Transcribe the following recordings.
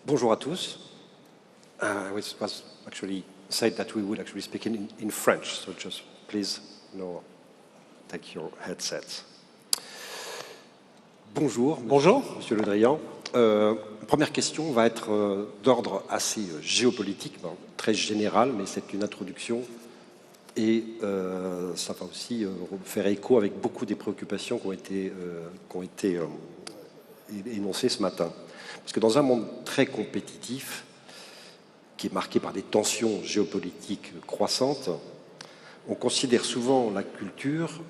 Bonjour à tous. It was actually said that we would actually speak in French, so just please, take your headsets. Bonjour. Bonjour. Monsieur Le Drian. Première question va être d'ordre assez géopolitique, très général, mais c'est une introduction et ça va aussi faire écho avec beaucoup des préoccupations qui ont été énoncées ce matin. Parce que dans un monde très compétitif, qui est marqué par des tensions géopolitiques croissantes, on considère souvent la culture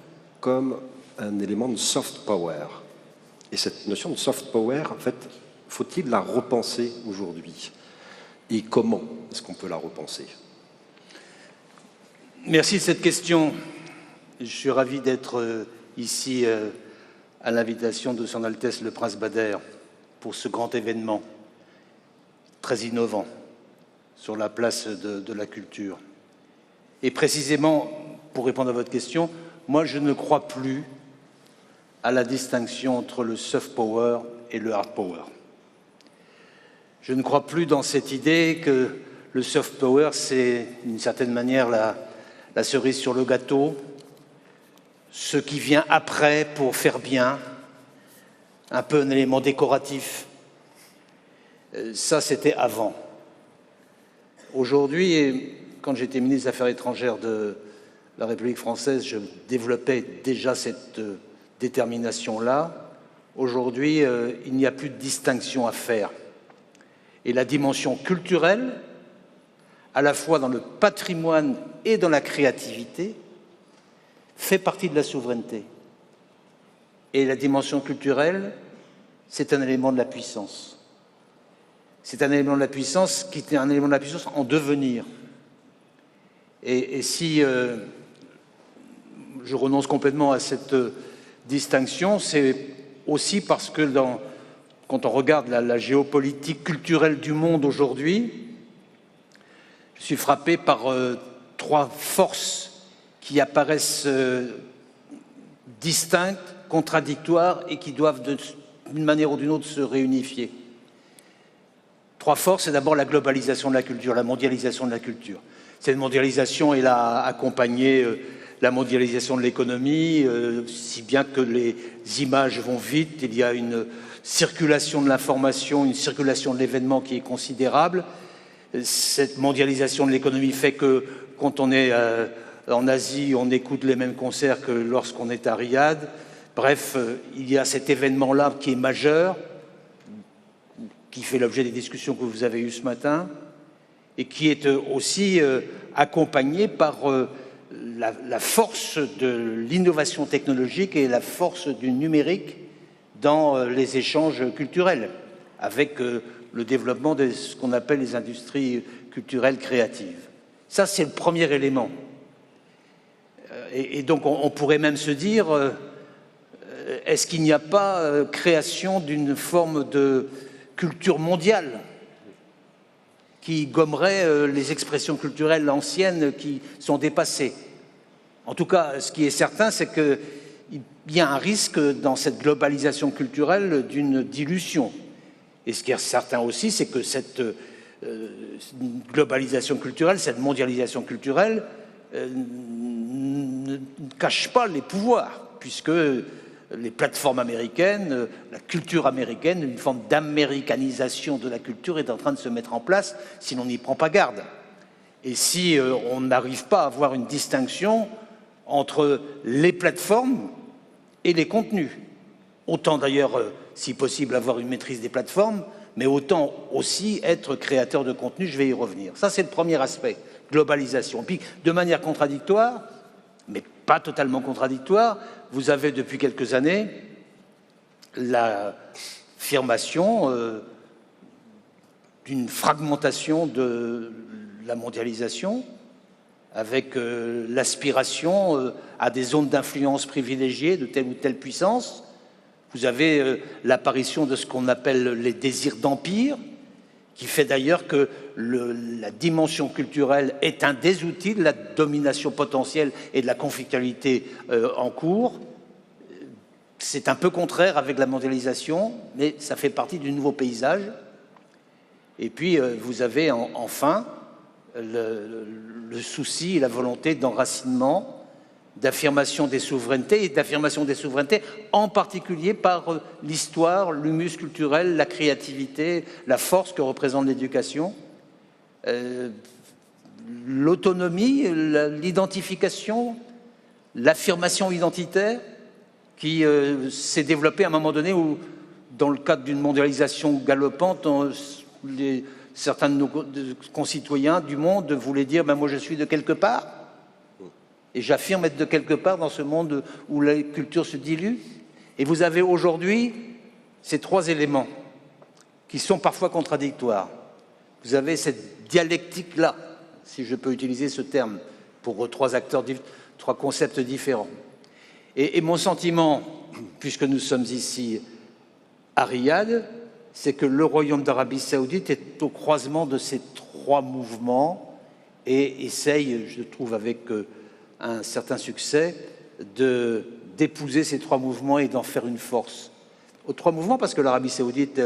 comme un élément de soft power. Et cette notion de soft power, en fait, faut-il la repenser aujourd'hui? Et comment est-ce qu'on peut la repenser? Merci de cette question. Je suis ravi d'être ici à l'invitation de Son Altesse le Prince Bader pour ce grand événement très innovant sur la place de la culture. Et précisément, pour répondre à votre question, moi je ne crois plus à la distinction entre le soft power et le hard power. Je ne crois plus dans cette idée que le soft power, c'est d'une certaine manière la cerise sur le gâteau, ce qui vient après pour faire bien, un peu un élément décoratif. Ça, c'était avant. Aujourd'hui, quand j'étais ministre des Affaires étrangères de la République française, je développais déjà cette détermination-là. Aujourd'hui, il n'y a plus de distinction à faire. Et la dimension culturelle, à la fois dans le patrimoine et dans la créativité, fait partie de la souveraineté. Et la dimension culturelle, c'est un élément de la puissance. C'est un élément de la puissance qui est un élément de la puissance en devenir. Et si je renonce complètement à cette distinction, c'est aussi parce que quand on regarde la géopolitique culturelle du monde aujourd'hui, je suis frappé par trois forces qui apparaissent distinctes, contradictoires et qui doivent d'une manière ou d'une autre se réunifier. Trois forces, c'est d'abord la globalisation de la culture, la mondialisation de la culture. Cette mondialisation, elle a accompagné la mondialisation de l'économie, si bien que les images vont vite, il y a une circulation de l'information, une circulation de l'événement qui est considérable. Cette mondialisation de l'économie fait que quand on est en Asie, on écoute les mêmes concerts que lorsqu'on est à Riyad. Bref, il y a cet événement-là qui est majeur, qui fait l'objet des discussions que vous avez eues ce matin, et qui est aussi accompagné par la force de l'innovation technologique et la force du numérique dans les échanges culturels, avec le développement de ce qu'on appelle les industries culturelles créatives. Ça, c'est le premier élément. Et donc, on pourrait même se dire, est-ce qu'il n'y a pas création d'une forme de culture mondiale qui gommerait les expressions culturelles anciennes qui sont dépassées? En tout cas, ce qui est certain, c'est qu'il y a un risque dans cette globalisation culturelle d'une dilution. Et ce qui est certain aussi, c'est que cette globalisation culturelle, cette mondialisation culturelle ne cache pas les pouvoirs, puisque les plateformes américaines, la culture américaine, une forme d'américanisation de la culture est en train de se mettre en place si l'on n'y prend pas garde. Et si on n'arrive pas à avoir une distinction entre les plateformes et les contenus, autant d'ailleurs, si possible, avoir une maîtrise des plateformes, mais autant aussi être créateur de contenu, je vais y revenir. Ça, c'est le premier aspect, globalisation. Puis, de manière contradictoire, mais pas totalement contradictoire, vous avez depuis quelques années l'affirmation d'une fragmentation de la mondialisation, avec l'aspiration à des zones d'influence privilégiées de telle ou telle puissance. Vous avez l'apparition de ce qu'on appelle les désirs d'empire, qui fait d'ailleurs que la dimension culturelle est un des outils de la domination potentielle et de la conflictualité en cours. C'est un peu contraire avec la mondialisation, mais ça fait partie du nouveau paysage. Et puis, vous avez enfin le souci et la volonté d'enracinement, d'affirmation des souverainetés, et d'affirmation des souverainetés en particulier par l'histoire, l'humus culturel, la créativité, la force que représente l'éducation, l'autonomie, l'identification, l'affirmation identitaire qui s'est développée à un moment donné où, dans le cadre d'une mondialisation galopante, certains de nos concitoyens du monde voulaient dire ben, « moi je suis de quelque part ». Et j'affirme être de quelque part dans ce monde où la culture se dilue. Et vous avez aujourd'hui ces trois éléments qui sont parfois contradictoires. Vous avez cette dialectique-là, si je peux utiliser ce terme, pour trois acteurs, trois concepts différents. Et mon sentiment, puisque nous sommes ici à Riyad, c'est que le Royaume d'Arabie Saoudite est au croisement de ces trois mouvements et essaye, je trouve avec un certain succès, d'épouser ces trois mouvements et d'en faire une force. Aux trois mouvements, parce que l'Arabie Saoudite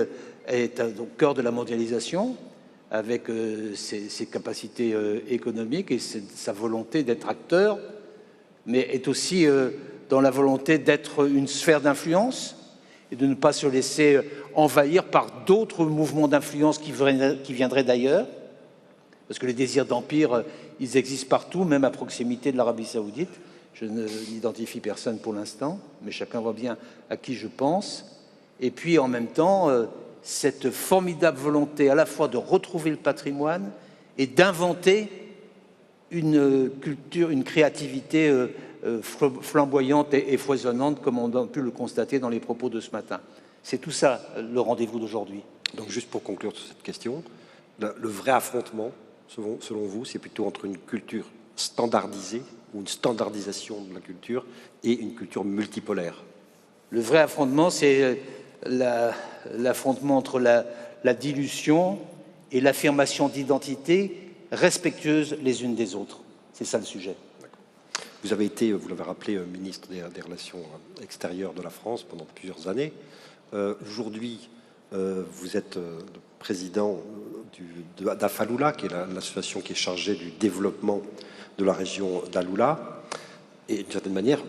est au cœur de la mondialisation, avec ses capacités économiques et sa volonté d'être acteur, mais est aussi dans la volonté d'être une sphère d'influence et de ne pas se laisser envahir par d'autres mouvements d'influence qui viendraient d'ailleurs, parce que les désirs d'empire, ils existent partout, même à proximité de l'Arabie Saoudite. Je n'identifie personne pour l'instant, mais chacun voit bien à qui je pense. Et puis en même temps, cette formidable volonté à la fois de retrouver le patrimoine et d'inventer une culture, une créativité flamboyante et foisonnante, comme on a pu le constater dans les propos de ce matin. C'est tout ça le rendez-vous d'aujourd'hui. Donc juste pour conclure sur cette question, le vrai affrontement, selon vous, c'est plutôt entre une culture standardisée ou une standardisation de la culture et une culture multipolaire? Le vrai affrontement, c'est l'affrontement entre la dilution et l'affirmation d'identités respectueuses les unes des autres. C'est ça le sujet. Vous avez été, vous l'avez rappelé, ministre des Relations extérieures de la France pendant plusieurs années. Aujourd'hui, vous êtes le président d'Afaloula, qui est l'association qui est chargée du développement de la région d'Aloula. Et d'une certaine manière,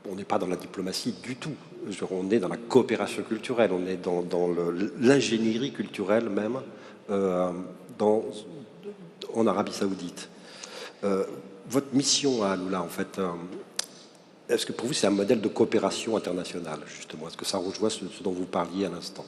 on n'est pas dans la diplomatie du tout. On est dans la coopération culturelle, on est dans l'ingénierie culturelle même en Arabie Saoudite. Votre mission à Aloula, en fait, est-ce que pour vous c'est un modèle de coopération internationale, justement? Est-ce que ça rejoint ce dont vous parliez à l'instant?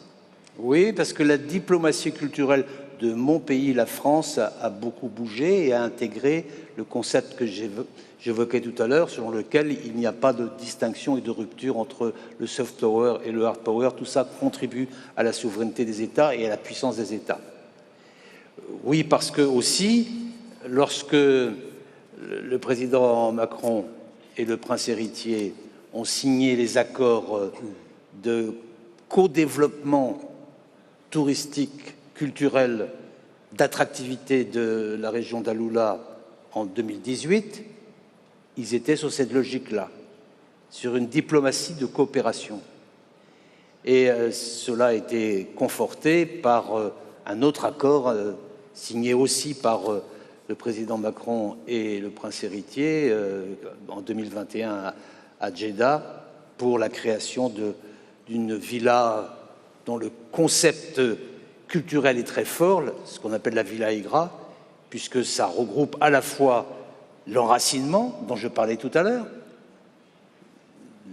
Oui, parce que la diplomatie culturelle de mon pays, la France, a beaucoup bougé et a intégré le concept que j'évoquais tout à l'heure, selon lequel il n'y a pas de distinction et de rupture entre le soft power et le hard power. Tout ça contribue à la souveraineté des États et à la puissance des États. Oui, parce que aussi, lorsque le président Macron et le prince héritier ont signé les accords de co-développement touristique, culturel, d'attractivité de la région d'Aloula en 2018, ils étaient sur cette logique-là, sur une diplomatie de coopération. Et cela a été conforté par un autre accord signé aussi par le président Macron et le prince héritier en 2021 à Jeddah pour la création d'une villa dont le concept culturel est très fort, ce qu'on appelle la Villa Igra, puisque ça regroupe à la fois l'enracinement dont je parlais tout à l'heure,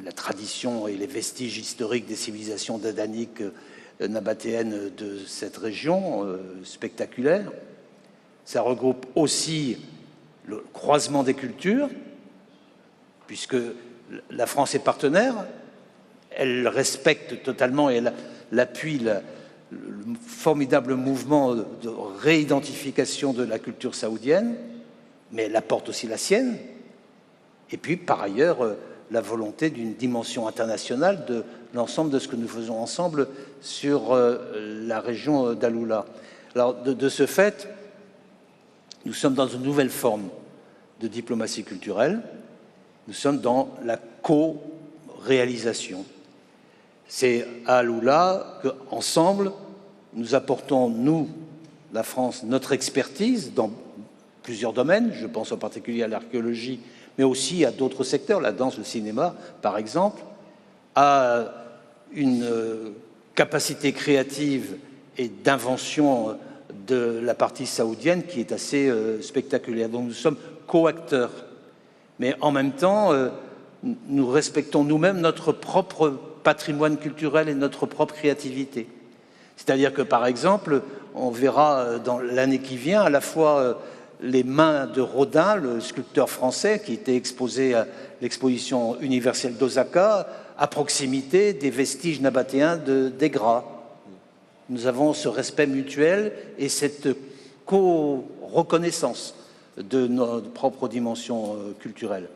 la tradition et les vestiges historiques des civilisations dadaniques nabatéennes de cette région spectaculaire. Ça regroupe aussi le croisement des cultures, puisque la France est partenaire, elle respecte totalement et elle appuie le formidable mouvement de réidentification de la culture saoudienne, mais elle apporte aussi la sienne. Et puis, par ailleurs, la volonté d'une dimension internationale de l'ensemble de ce que nous faisons ensemble sur la région d'Aloula. Alors, de ce fait, nous sommes dans une nouvelle forme de diplomatie culturelle. Nous sommes dans la co-réalisation. C'est à Aloula qu'ensemble, nous apportons, nous, la France, notre expertise dans plusieurs domaines, je pense en particulier à l'archéologie, mais aussi à d'autres secteurs, la danse, le cinéma, par exemple, à une capacité créative et d'invention de la partie saoudienne qui est assez spectaculaire. Donc nous sommes co-acteurs. Mais en même temps, nous respectons nous-mêmes notre propre patrimoine culturel et notre propre créativité. C'est-à-dire que, par exemple, on verra dans l'année qui vient à la fois les mains de Rodin, le sculpteur français qui était exposé à l'exposition universelle d'Osaka, à proximité des vestiges nabatéens des Gras. Nous avons ce respect mutuel et cette co-reconnaissance de notre propre dimension culturelle.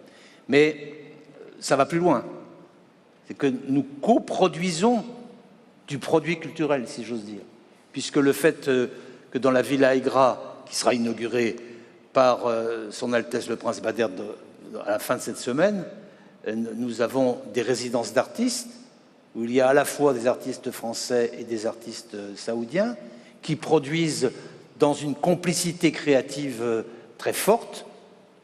Mais ça va plus loin. C'est que nous coproduisons du produit culturel, si j'ose dire. Puisque le fait que dans la Villa Aigra, qui sera inaugurée par Son Altesse le Prince Bader à la fin de cette semaine, nous avons des résidences d'artistes, où il y a à la fois des artistes français et des artistes saoudiens, qui produisent dans une complicité créative très forte,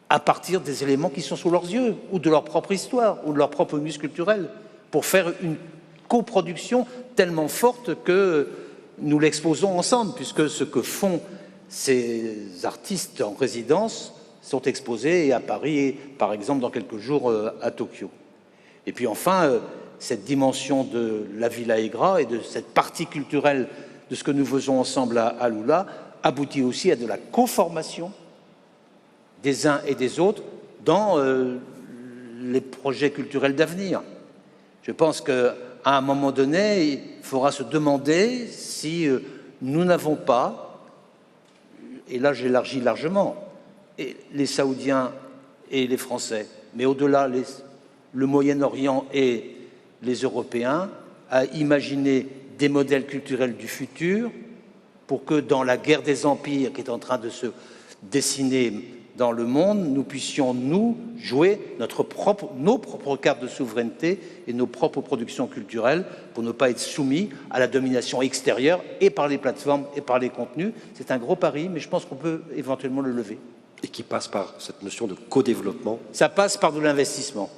à partir des éléments qui sont sous leurs yeux, ou de leur propre histoire, ou de leur propre muscle culturel, pour faire une coproduction tellement forte que nous l'exposons ensemble, puisque ce que font ces artistes en résidence sont exposés à Paris et, par exemple, dans quelques jours à Tokyo. Et puis enfin, cette dimension de la Villa Aigra et de cette partie culturelle de ce que nous faisons ensemble à Lula aboutit aussi à de la co-formation des uns et des autres dans les projets culturels d'avenir. Je pense qu'à un moment donné, il faudra se demander si nous n'avons pas, et là j'élargis largement, les Saoudiens et les Français, mais au-delà le Moyen-Orient et les Européens, à imaginer des modèles culturels du futur pour que dans la guerre des empires qui est en train de se dessiner dans le monde, nous puissions, nous, jouer nos propres cartes de souveraineté et nos propres productions culturelles pour ne pas être soumis à la domination extérieure et par les plateformes et par les contenus. C'est un gros pari, mais je pense qu'on peut éventuellement le lever. Et qui passe par cette notion de co-développement. Ça passe par de l'investissement.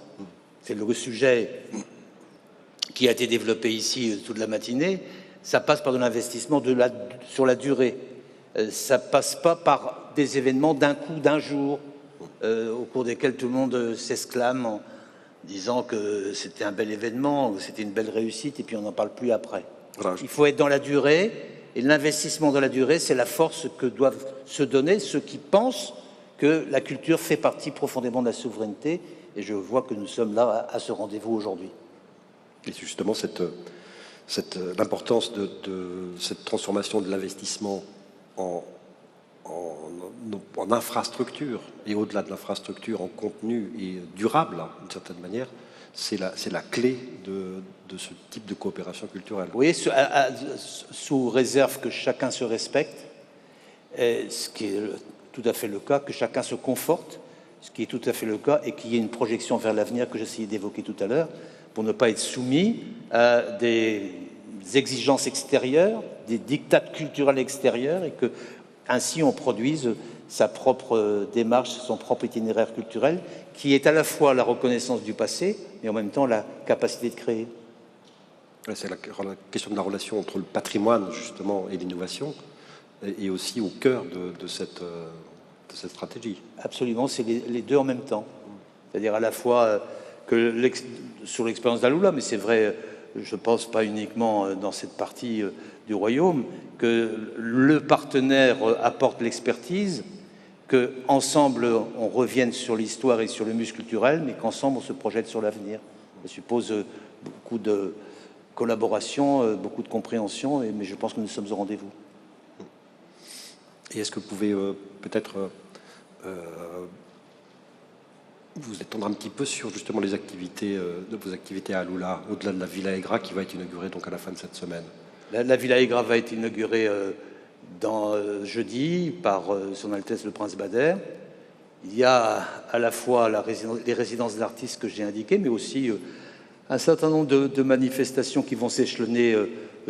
C'est le sujet qui a été développé ici toute la matinée. Ça passe par de l'investissement sur la durée. Ça passe pas par des événements d'un coup, d'un jour, au cours desquels tout le monde s'exclame en disant que c'était un bel événement, que c'était une belle réussite, et puis on n'en parle plus après. Voilà. Il faut être dans la durée, et l'investissement dans la durée, c'est la force que doivent se donner ceux qui pensent que la culture fait partie profondément de la souveraineté, et je vois que nous sommes là à ce rendez-vous aujourd'hui. Et c'est justement l'importance de cette transformation de l'investissement en infrastructure, et au-delà de l'infrastructure, en contenu et durable, d'une certaine manière, c'est la clé de ce type de coopération culturelle. Oui, sous réserve que chacun se respecte, ce qui est tout à fait le cas, que chacun se conforte, ce qui est tout à fait le cas, et qu'il y ait une projection vers l'avenir que j'essayais d'évoquer tout à l'heure, pour ne pas être soumis à des exigences extérieures, des diktats culturels extérieurs, et que ainsi on produise sa propre démarche, son propre itinéraire culturel, qui est à la fois la reconnaissance du passé, mais en même temps la capacité de créer. C'est la question de la relation entre le patrimoine, justement, et l'innovation, et aussi au cœur de cette stratégie. Absolument, c'est les deux en même temps. C'est-à-dire à la fois que sur l'expérience d'Alula, mais c'est vrai, je pense pas uniquement dans cette partie du royaume, que le partenaire apporte l'expertise, qu'ensemble on revienne sur l'histoire et sur le muscle culturel, mais qu'ensemble on se projette sur l'avenir. Ça suppose beaucoup de collaboration, beaucoup de compréhension, mais je pense que nous sommes au rendez-vous. Et est-ce que vous pouvez peut-être vous étendre un petit peu sur justement les activités de vos activités à Alula, au-delà de la Villa Aigra qui va être inaugurée donc à la fin de cette semaine? La Villa Aigra va être inaugurée jeudi par Son Altesse le Prince Bader. Il y a à la fois les résidences d'artistes que j'ai indiquées, mais aussi un certain nombre de manifestations qui vont s'échelonner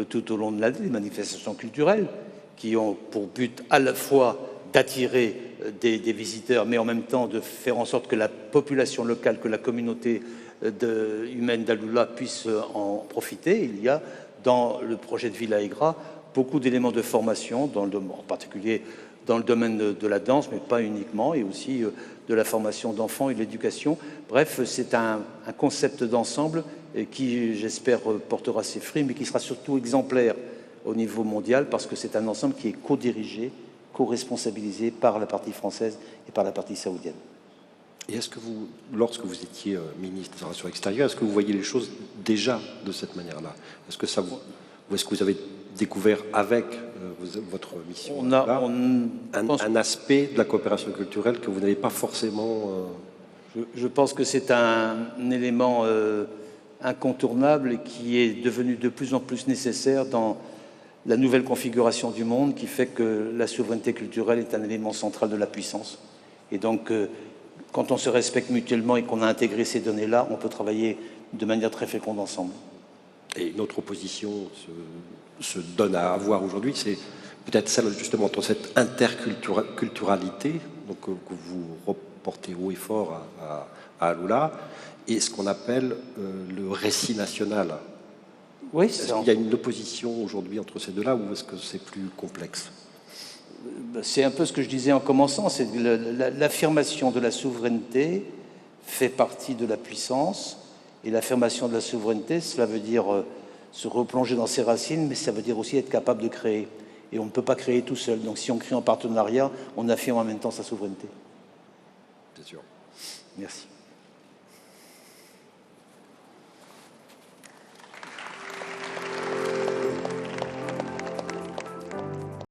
tout au long de l'année, des manifestations culturelles, qui ont pour but à la fois d'attirer des visiteurs, mais en même temps de faire en sorte que la population locale, que la communauté humaine d'Alula puisse en profiter. Il y a dans le projet de Villa Aigras beaucoup d'éléments de formation, en particulier dans le domaine de la danse, mais pas uniquement, et aussi de la formation d'enfants et de l'éducation. Bref, c'est un concept d'ensemble qui, j'espère, portera ses fruits, mais qui sera surtout exemplaire au niveau mondial, parce que c'est un ensemble qui est co-dirigé, co-responsabilisé par la partie française et par la partie saoudienne. Et est-ce que vous, lorsque vous étiez ministre des Relations extérieures, est-ce que vous voyez les choses déjà de cette manière-là? Est-ce que ça vous, ou est-ce que vous avez découvert avec votre mission un aspect de la coopération culturelle que vous n'avez pas forcément... Je pense que c'est un élément incontournable et qui est devenu de plus en plus nécessaire dans la nouvelle configuration du monde, qui fait que la souveraineté culturelle est un élément central de la puissance. Et donc, quand on se respecte mutuellement et qu'on a intégré ces données-là, on peut travailler de manière très féconde ensemble. Et notre opposition se donne à avoir aujourd'hui, c'est peut-être celle justement entre cette interculturalité donc, que vous reportez haut et fort à Alula, et ce qu'on appelle le récit national. Oui, est-ce qu'il y a une opposition aujourd'hui entre ces deux-là, ou est-ce que c'est plus complexe? C'est un peu ce que je disais en commençant, c'est l'affirmation de la souveraineté fait partie de la puissance, et l'affirmation de la souveraineté, cela veut dire se replonger dans ses racines, mais ça veut dire aussi être capable de créer. Et on ne peut pas créer tout seul. Donc si on crée en partenariat, on affirme en même temps sa souveraineté. Bien sûr. Merci.